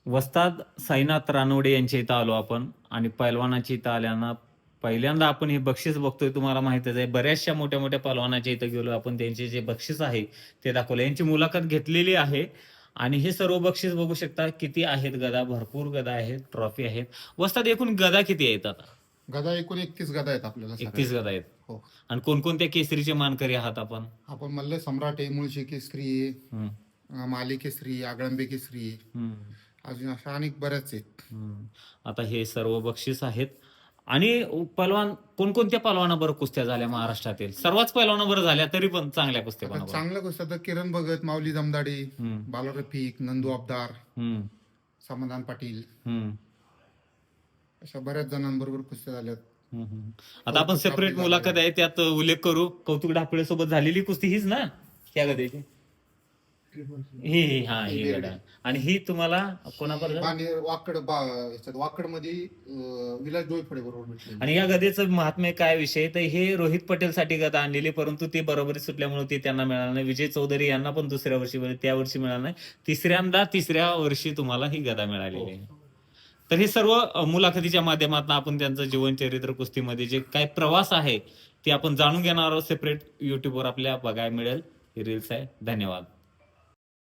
वस्ताद साईनाथ रानवडे यांच्या इथं आलो आपण आणि पैलवानाच्या इथं आल्यानं पहिल्यांदा आपण हे बक्षीस बघतोय. तुम्हाला माहितच आहे, बऱ्याचशा मोठ्या मोठ्या पैलवानाच्या इथं गेलो आपण, त्यांचे जे बक्षीस आहे ते दाखवलं. यांची मुलाखत घेतलेली आहे आणि हे सर्व बक्षीस बघू शकता किती आहेत. गदा, भरपूर गदा आहेत, ट्रॉफी आहेत. वस्ताद एकूण गदा किती आहेत आता? गदा एकूण 31 गदा आहेत आपल्याला 31 गदा आहेत. हो. आणि कोणकोणत्या केसरीचे मानकरी आहात आपण? आपण मल्ल सम्राट आहे, मुळशी केसरी आहे, हम्म, माली केसरी, आगळंबे केसरी आहे. हम्म, अजून अशा अनेक बऱ्याच आहेत. हम्म. आता हे सर्व बक्षीस आहेत. आणि पहलवान कोणकोणत्या पहलवानाबरोबर कुस्त्या झाल्या महाराष्ट्रातील? सर्वच पहलवानाबरोबर झाल्या, तरी पण चांगल्या कुस्त्या आता कोणाबरोबर? चांगलं गोष्ट आता किरण भगत, माऊली जमदाडे, हम्म, बाला रफिक, नंदू अबदार, हम्म, समाधान पाटील हम्म, अशा बऱ्याच जणांबरोबर कुस्त्या झाल्यात. हम्म. आता आपण सेपरेट मुलाखत आहे त्यात उल्लेख करू. कौतुक ढापळे सोबत झालेली कुस्ती हीच ना, त्या गदेची? ही गदा. आणि ही तुम्हाला कोणाबरोबर? वाकड मध्ये विलास डोईफळे बरोबर भेटले. आणि या गदेचं महात्म्य काय विषय? तर हे रोहित पटेल साठी गदा आणलेली, परंतु ते बरोबरी सुटल्यामुळे ते त्यांना मिळालं नाही. विजय चौधरी यांना पण दुसऱ्या वर्षी, त्या वर्षी मिळालं नाही. तिसऱ्या वर्षी तुम्हाला ही गदा मिळालेली आहे. तर हे सर्व मुलाखतीच्या माध्यमातून आपण त्यांचं जीवनचरित्र, कुस्तीमध्ये जे काय प्रवास आहे ते आपण जाणून घेणार आहोत. सेपरेट युट्यूबवर आपल्या बघायला मिळेल. ही रील्स आहे. धन्यवाद.